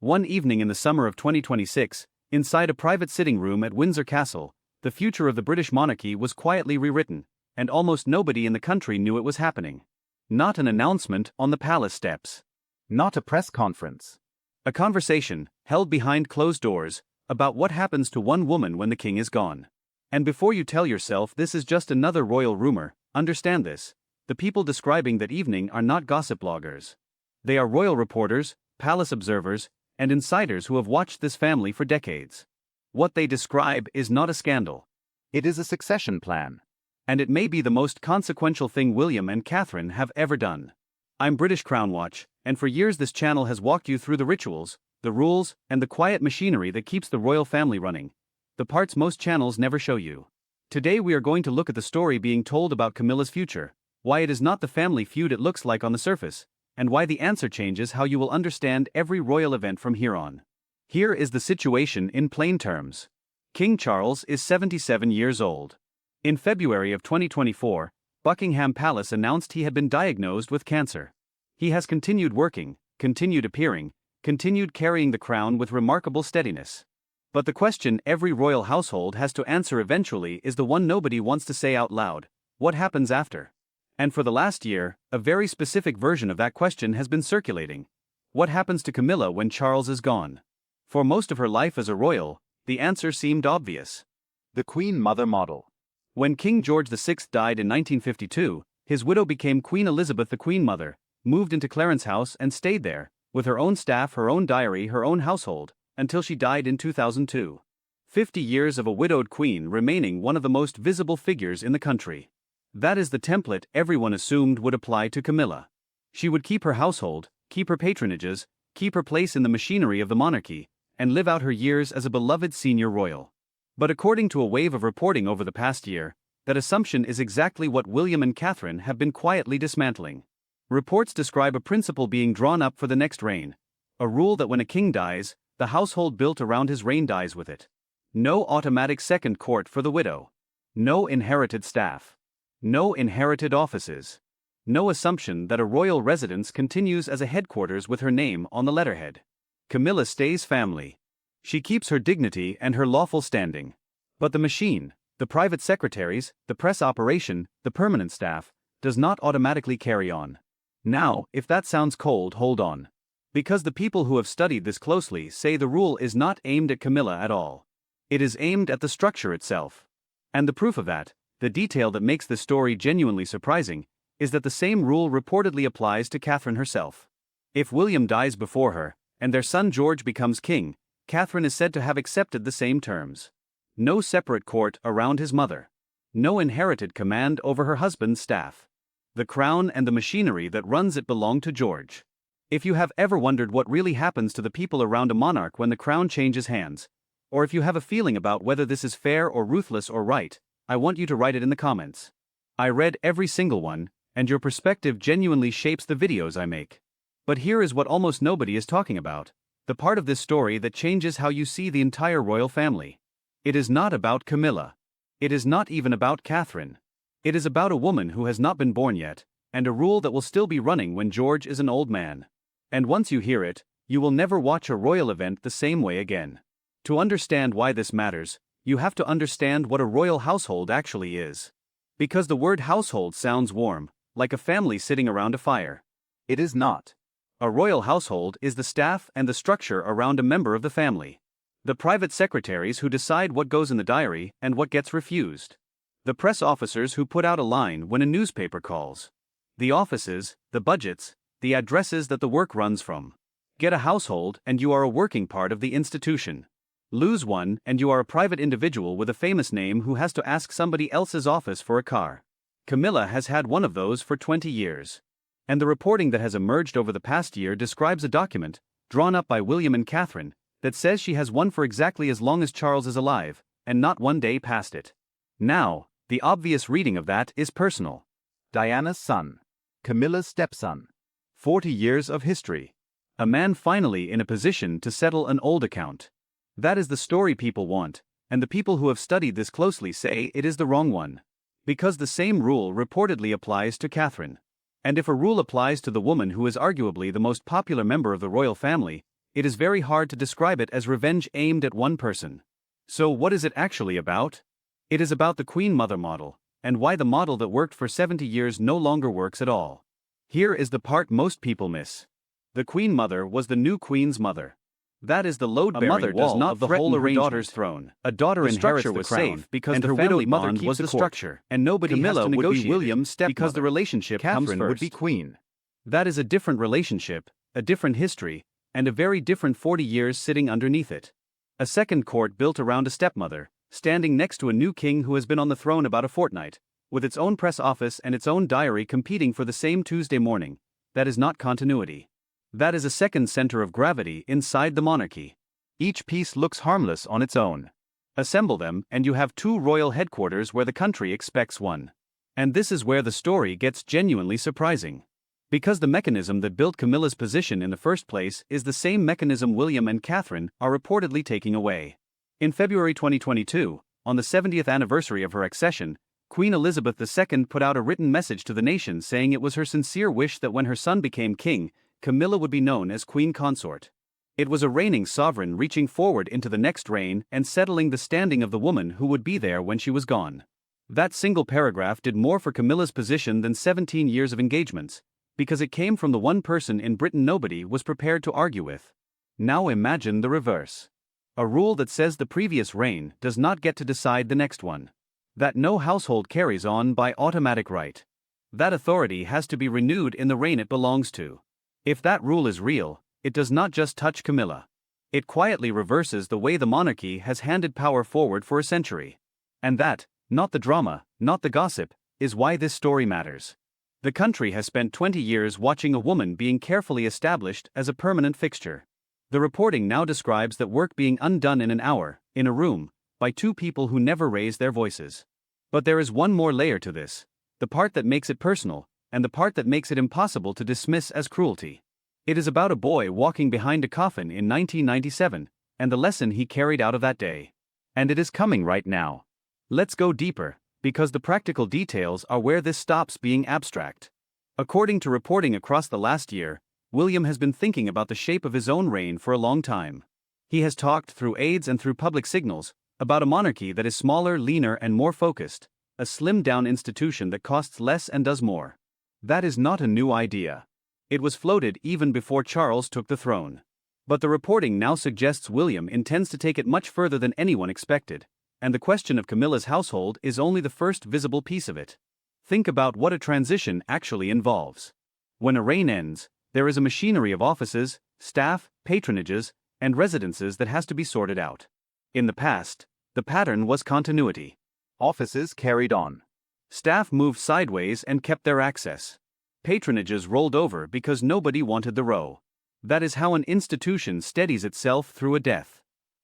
One evening in the summer of 2026, inside a private sitting room at Windsor Castle, the future of the British monarchy was quietly rewritten, and almost nobody in the country knew it was happening. Not an announcement on the palace steps. Not a press conference. A conversation, held behind closed doors, about what happens to one woman when the king is gone. And before you tell yourself this is just another royal rumor, understand this: the people describing that evening are not gossip bloggers. They are royal reporters, palace observers, and insiders who have watched this family for decades. What they describe is not a scandal. It is a succession plan. And it may be the most consequential thing William and Catherine have ever done. I'm British Crown Watch, and for years this channel has walked you through the rituals, the rules, and the quiet machinery that keeps the royal family running. The parts most channels never show you. Today we are going to look at the story being told about Camilla's future, why it is not the family feud it looks like on the surface, and why the answer changes how you will understand every royal event from here on. Here is the situation in plain terms. King Charles is 77 years old. In February of 2024, Buckingham Palace announced he had been diagnosed with cancer. He has continued working, continued appearing, continued carrying the crown with remarkable steadiness. But the question every royal household has to answer eventually is the one nobody wants to say out loud: what happens after? And for the last year, a very specific version of that question has been circulating. What happens to Camilla when Charles is gone? For most of her life as a royal, the answer seemed obvious. The Queen Mother model. When King George VI died in 1952, his widow became Queen Elizabeth the Queen Mother, moved into Clarence House and stayed there, with her own staff, her own diary, her own household, until she died in 2002. 50 years of a widowed queen remaining one of the most visible figures in the country. That is the template everyone assumed would apply to Camilla. She would keep her household, keep her patronages, keep her place in the machinery of the monarchy, and live out her years as a beloved senior royal. But according to a wave of reporting over the past year, that assumption is exactly what William and Catherine have been quietly dismantling. Reports describe a principle being drawn up for the next reign, a rule that when a king dies, the household built around his reign dies with it. No automatic second court for the widow. No inherited staff. No inherited offices. No assumption that a royal residence continues as a headquarters with her name on the letterhead. Camilla stays family. She keeps her dignity and her lawful standing. But the machine, the private secretaries, the press operation, the permanent staff, does not automatically carry on. Now, if that sounds cold, hold on. Because the people who have studied this closely say the rule is not aimed at Camilla at all. It is aimed at the structure itself. And the proof of that, the detail that makes this story genuinely surprising, is that the same rule reportedly applies to Catherine herself. If William dies before her, and their son George becomes king, Catherine is said to have accepted the same terms. No separate court around his mother. No inherited command over her husband's staff. The crown and the machinery that runs it belong to George. If you have ever wondered what really happens to the people around a monarch when the crown changes hands, or if you have a feeling about whether this is fair or ruthless or right, I want you to write it in the comments. I read every single one, and your perspective genuinely shapes the videos I make. But here is what almost nobody is talking about: the part of this story that changes how you see the entire royal family. It is not about Camilla. It is not even about Catherine. It is about a woman who has not been born yet, and a rule that will still be running when George is an old man. And once you hear it, you will never watch a royal event the same way again. To understand why this matters, you have to understand what a royal household actually is. Because the word household sounds warm, like a family sitting around a fire. It is not. A royal household is the staff and the structure around a member of the family. The private secretaries who decide what goes in the diary and what gets refused. The press officers who put out a line when a newspaper calls. The offices, the budgets, the addresses that the work runs from. Get a household and you are a working part of the institution. Lose one and you are a private individual with a famous name who has to ask somebody else's office for a car. Camilla has had one of those for 20 years. And the reporting that has emerged over the past year describes a document, drawn up by William and Catherine, that says she has one for exactly as long as Charles is alive, and not one day past it. Now, the obvious reading of that is personal. Diana's son. Camilla's stepson. 40 years of history. A man finally in a position to settle an old account. That is the story people want, and the people who have studied this closely say it is the wrong one. Because the same rule reportedly applies to Catherine. And if a rule applies to the woman who is arguably the most popular member of the royal family, it is very hard to describe it as revenge aimed at one person. So what is it actually about? It is about the Queen Mother model, and why the model that worked for 70 years no longer works at all. Here is the part most people miss. The Queen Mother was the new Queen's mother. That is the load-bearing wall of the whole her daughter's throne. A daughter inherits the crown, because the family bond was the structure, and nobody has to negotiate would be William's stepmother, because the relationship comes first. Would be queen. That is a different relationship, a different history, and a very different 40 years sitting underneath it. A second court built around a stepmother, standing next to a new king who has been on the throne about a fortnight, with its own press office and its own diary competing for the same Tuesday morning. That is not continuity. That is a second center of gravity inside the monarchy. Each piece looks harmless on its own. Assemble them and you have two royal headquarters where the country expects one. And this is where the story gets genuinely surprising. Because the mechanism that built Camilla's position in the first place is the same mechanism William and Catherine are reportedly taking away. In February 2022, on the 70th anniversary of her accession, Queen Elizabeth II put out a written message to the nation saying it was her sincere wish that when her son became king, Camilla would be known as Queen Consort. It was a reigning sovereign reaching forward into the next reign and settling the standing of the woman who would be there when she was gone. That single paragraph did more for Camilla's position than 17 years of engagements, because it came from the one person in Britain nobody was prepared to argue with. Now imagine the reverse. A rule that says the previous reign does not get to decide the next one. That no household carries on by automatic right. That authority has to be renewed in the reign it belongs to. If that rule is real, it does not just touch Camilla. It quietly reverses the way the monarchy has handed power forward for a century. And that, not the drama, not the gossip, is why this story matters. The country has spent 20 years watching a woman being carefully established as a permanent fixture. The reporting now describes that work being undone in an hour, in a room, by two people who never raise their voices. But there is one more layer to this, the part that makes it personal, and the part that makes it impossible to dismiss as cruelty. It is about a boy walking behind a coffin in 1997, and the lesson he carried out of that day. And it is coming right now. Let's go deeper, because the practical details are where this stops being abstract. According to reporting across the last year, William has been thinking about the shape of his own reign for a long time. He has talked through aides and through public signals about a monarchy that is smaller, leaner, and more focused, a slimmed-down institution that costs less and does more. That is not a new idea. It was floated even before Charles took the throne. But the reporting now suggests William intends to take it much further than anyone expected, and the question of Camilla's household is only the first visible piece of it. Think about what a transition actually involves. When a reign ends, there is a machinery of offices, staff, patronages, and residences that has to be sorted out. In the past, the pattern was continuity. Offices carried on. Staff moved sideways and kept their access. Patronages rolled over because nobody wanted the row. That is how an institution steadies itself through a death.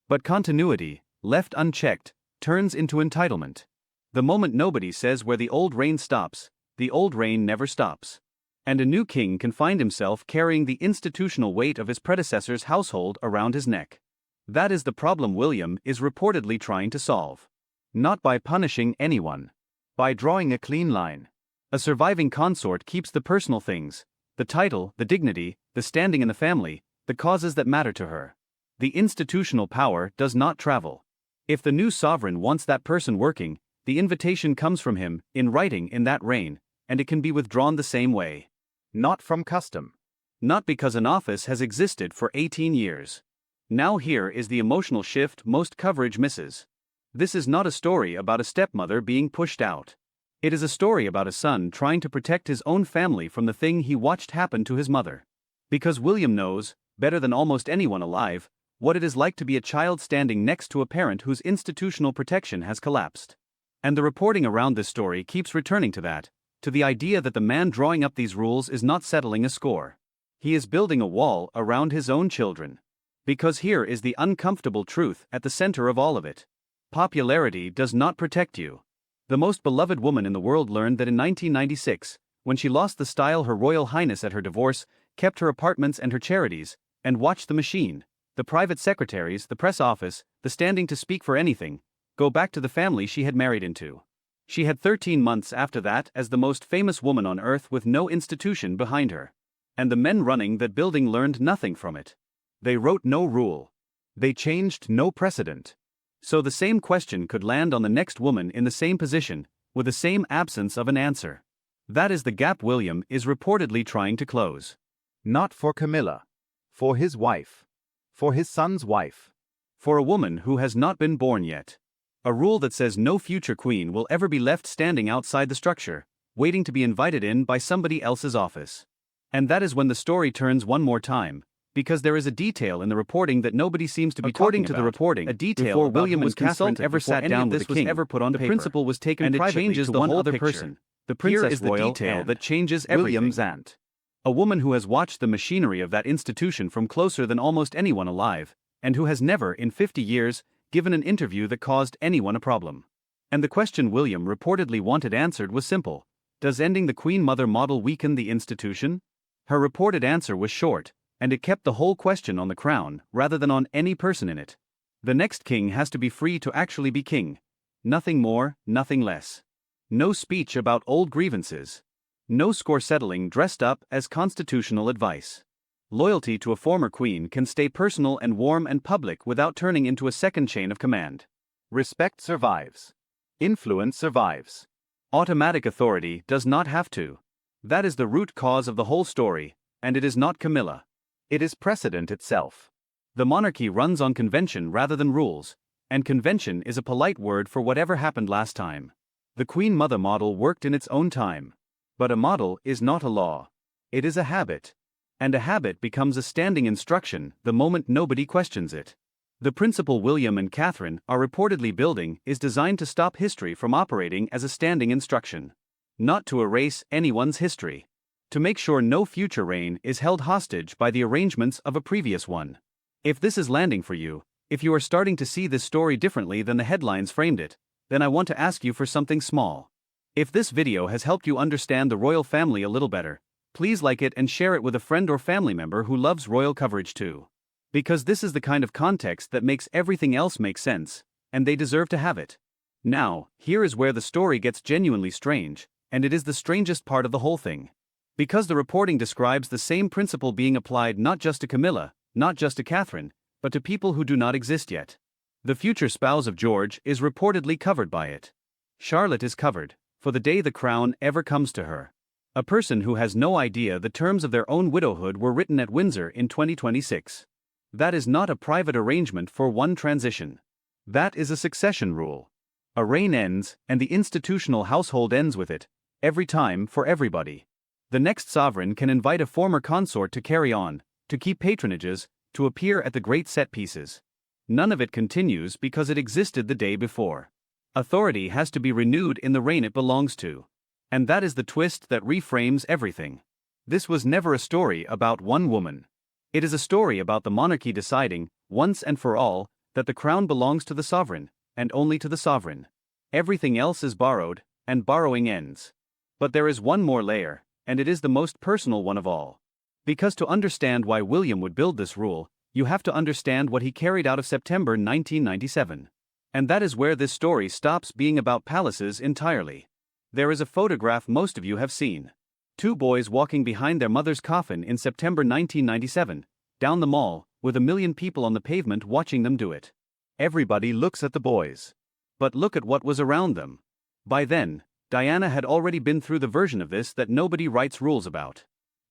But continuity, left unchecked, turns into entitlement. The moment nobody says where the old reign stops, the old reign never stops. And a new king can find himself carrying the institutional weight of his predecessor's household around his neck. That is the problem William is reportedly trying to solve. Not by punishing anyone. By drawing a clean line. A surviving consort keeps the personal things, the title, the dignity, the standing in the family, the causes that matter to her. The institutional power does not travel. If the new sovereign wants that person working, the invitation comes from him, in writing in that reign, and it can be withdrawn the same way. Not from custom. Not because an office has existed for 18 years. Now here is the emotional shift most coverage misses. This is not a story about a stepmother being pushed out. It is a story about a son trying to protect his own family from the thing he watched happen to his mother. Because William knows, better than almost anyone alive, what it is like to be a child standing next to a parent whose institutional protection has collapsed. And the reporting around this story keeps returning to that, to the idea that the man drawing up these rules is not settling a score. He is building a wall around his own children. Because here is the uncomfortable truth at the center of all of it. Popularity does not protect you. The most beloved woman in the world learned that in 1996, when she lost the style Her Royal Highness at her divorce, kept her apartments and her charities, and watched the machine, the private secretaries, the press office, the standing to speak for anything, go back to the family she had married into. She had 13 months after that as the most famous woman on earth with no institution behind her. And the men running that building learned nothing from it. They wrote no rule. They changed no precedent. So the same question could land on the next woman in the same position, with the same absence of an answer. That is the gap William is reportedly trying to close. Not for Camilla. For his wife. For his son's wife. For a woman who has not been born yet. A rule that says no future queen will ever be left standing outside the structure, waiting to be invited in by somebody else's office. And that is when the story turns one more time, because there is a detail in the reporting that nobody seems to be According talking to the about. reporting, A detail before about William who was and Catherine consulted ever before sat any down of with this the was king, ever put on the paper. principle was taken And it privately changes to the one whole other picture. person. The Here Princess is the Royal detail Anne, that changes everything. William's aunt. A woman who has watched the machinery of that institution from closer than almost anyone alive, and who has never, in 50 years, given an interview that caused anyone a problem. And the question William reportedly wanted answered was simple: does ending the Queen Mother model weaken the institution? Her reported answer was short, and it kept the whole question on the crown rather than on any person in it. The next king has to be free to actually be king. Nothing more, nothing less. No speech about old grievances. No score settling dressed up as constitutional advice. Loyalty to a former queen can stay personal and warm and public without turning into a second chain of command. Respect survives. Influence survives. Automatic authority does not have to. That is the root cause of the whole story, and it is not Camilla. It is precedent itself. The monarchy runs on convention rather than rules, and convention is a polite word for whatever happened last time. The Queen Mother model worked in its own time. But a model is not a law. It is a habit. And a habit becomes a standing instruction the moment nobody questions it. The principle William and Catherine are reportedly building is designed to stop history from operating as a standing instruction. Not to erase anyone's history. To make sure no future reign is held hostage by the arrangements of a previous one. If this is landing for you, if you are starting to see this story differently than the headlines framed it, then I want to ask you for something small. If this video has helped you understand the royal family a little better, please like it and share it with a friend or family member who loves royal coverage too. Because this is the kind of context that makes everything else make sense, and they deserve to have it. Now, here is where the story gets genuinely strange, and it is the strangest part of the whole thing. Because the reporting describes the same principle being applied not just to Camilla, not just to Catherine, but to people who do not exist yet. The future spouse of George is reportedly covered by it. Charlotte is covered, for the day the crown ever comes to her. A person who has no idea the terms of their own widowhood were written at Windsor in 2026. That is not a private arrangement for one transition. That is a succession rule. A reign ends, and the institutional household ends with it, every time for everybody. The next sovereign can invite a former consort to carry on, to keep patronages, to appear at the great set pieces. None of it continues because it existed the day before. Authority has to be renewed in the reign it belongs to. And that is the twist that reframes everything. This was never a story about one woman. It is a story about the monarchy deciding, once and for all, that the crown belongs to the sovereign, and only to the sovereign. Everything else is borrowed, and borrowing ends. But there is one more layer, and it is the most personal one of all. Because to understand why William would build this rule, you have to understand what he carried out of September 1997. And that is where this story stops being about palaces entirely. There is a photograph most of you have seen. Two boys walking behind their mother's coffin in September 1997, down the mall, with 1 million people on the pavement watching them do it. Everybody looks at the boys. But look at what was around them. By then, Diana had already been through the version of this that nobody writes rules about.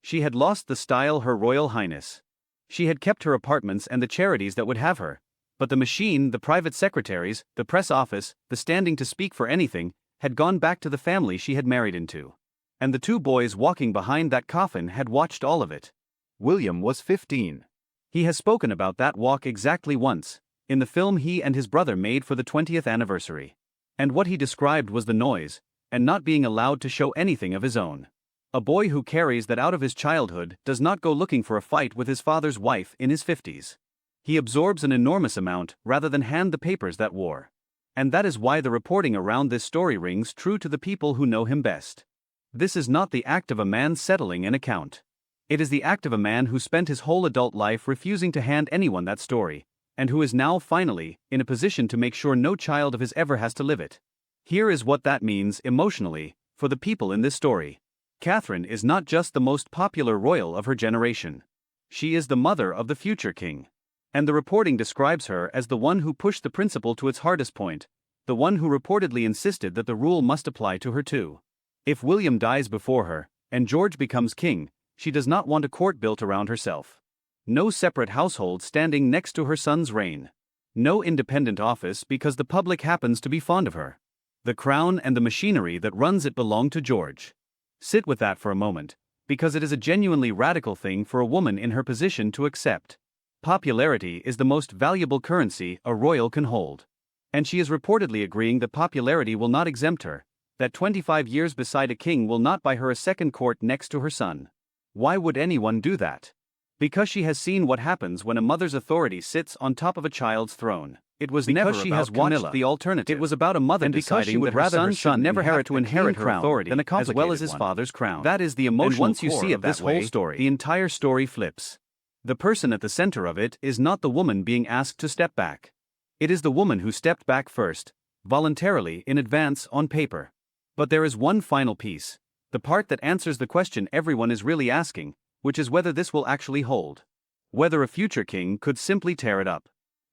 She had lost the style Her Royal Highness. She had kept her apartments and the charities that would have her. But the machine, the private secretaries, the press office, the standing to speak for anything, had gone back to the family she had married into. And the two boys walking behind that coffin had watched all of it. William was 15. He has spoken about that walk exactly once, in the film he and his brother made for the 20th anniversary. And what he described was the noise, and not being allowed to show anything of his own. A boy who carries that out of his childhood does not go looking for a fight with his father's wife in his 50s. He absorbs an enormous amount rather than hand the papers that war. And that is why the reporting around this story rings true to the people who know him best. This is not the act of a man settling an account. It is the act of a man who spent his whole adult life refusing to hand anyone that story, and who is now finally in a position to make sure no child of his ever has to live it. Here is what that means emotionally for the people in this story. Catherine is not just the most popular royal of her generation. She is the mother of the future king. And the reporting describes her as the one who pushed the principle to its hardest point, the one who reportedly insisted that the rule must apply to her too. If William dies before her, and George becomes king, she does not want a court built around herself. No separate household standing next to her son's reign. No independent office because the public happens to be fond of her. The crown and the machinery that runs it belong to George. Sit with that for a moment, because it is a genuinely radical thing for a woman in her position to accept. Popularity is the most valuable currency a royal can hold. And she is reportedly agreeing that popularity will not exempt her, that 25 years beside a king will not buy her a second court next to her son. Why would anyone do that? Because she has seen what happens when a mother's authority sits on top of a child's throne. It was never Because she about has watched Camilla. The alternative. It was about a mother And because deciding she would that her rather her son should son never have to inherit her crown authority than a as well as complicated his one. father's crown. That is the emotional And once you core see it of that this whole way, story, the the entire story flips. The person at the center of it is not the woman being asked to step back. It is the woman who stepped back first, voluntarily in advance on paper. But there is one final piece, the part that answers the question everyone is really asking, which is whether this will actually hold. Whether a future king could simply tear it up.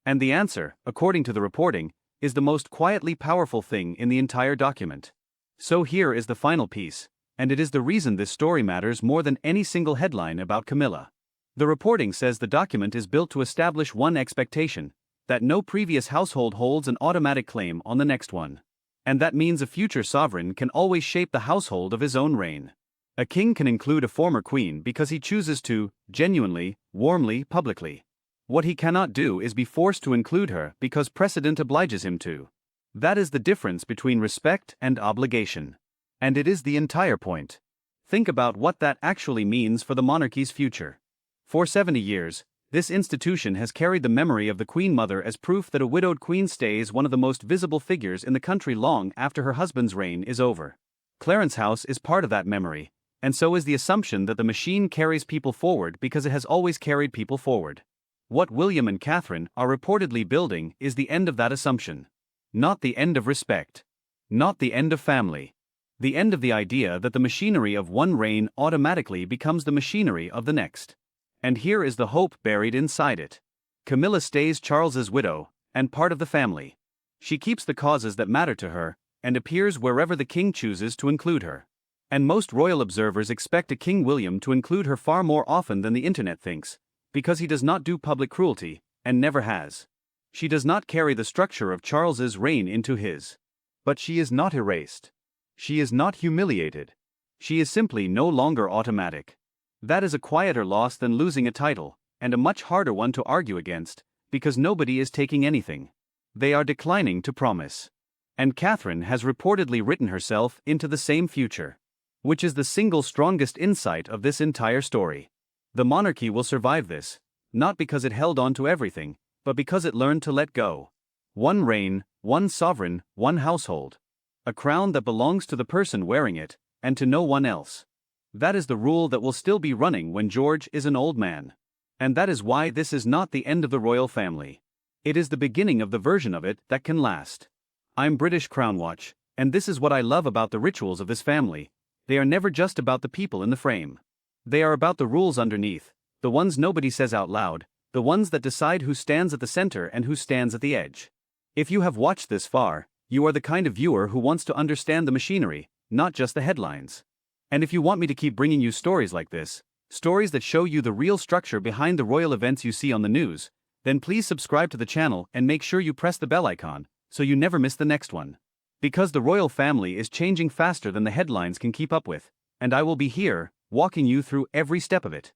And the answer, according to the reporting, is the most quietly powerful thing in the entire document. So here is the final piece, and it is the reason this story matters more than any single headline about Camilla. The reporting says the document is built to establish one expectation, that no previous household holds an automatic claim on the next one. And that means a future sovereign can always shape the household of his own reign. A king can include a former queen because he chooses to, genuinely, warmly, publicly. What he cannot do is be forced to include her because precedent obliges him to. That is the difference between respect and obligation. And it is the entire point. Think about what that actually means for the monarchy's future. For 70 years, this institution has carried the memory of the Queen Mother as proof that a widowed queen stays one of the most visible figures in the country long after her husband's reign is over. Clarence House is part of that memory, and so is the assumption that the machine carries people forward because it has always carried people forward. What William and Catherine are reportedly building is the end of that assumption. Not the end of respect. Not the end of family. The end of the idea that the machinery of one reign automatically becomes the machinery of the next. And here is the hope buried inside it. Camilla stays Charles's widow, and part of the family. She keeps the causes that matter to her, and appears wherever the king chooses to include her. And most royal observers expect a King William to include her far more often than the internet thinks, because he does not do public cruelty, and never has. She does not carry the structure of Charles's reign into his. But she is not erased. She is not humiliated. She is simply no longer automatic. That is a quieter loss than losing a title, and a much harder one to argue against, because nobody is taking anything. They are declining to promise. And Catherine has reportedly written herself into the same future. Which is the single strongest insight of this entire story. The monarchy will survive this, not because it held on to everything, but because it learned to let go. One reign, one sovereign, one household. A crown that belongs to the person wearing it, and to no one else. That is the rule that will still be running when George is an old man. And that is why this is not the end of the royal family. It is the beginning of the version of it that can last. I'm British Crown Watch, and this is what I love about the rituals of this family. They are never just about the people in the frame. They are about the rules underneath, the ones nobody says out loud, the ones that decide who stands at the center and who stands at the edge. If you have watched this far, you are the kind of viewer who wants to understand the machinery, not just the headlines. And if you want me to keep bringing you stories like this, stories that show you the real structure behind the royal events you see on the news, then please subscribe to the channel and make sure you press the bell icon, so you never miss the next one. Because the royal family is changing faster than the headlines can keep up with, and I will be here, walking you through every step of it.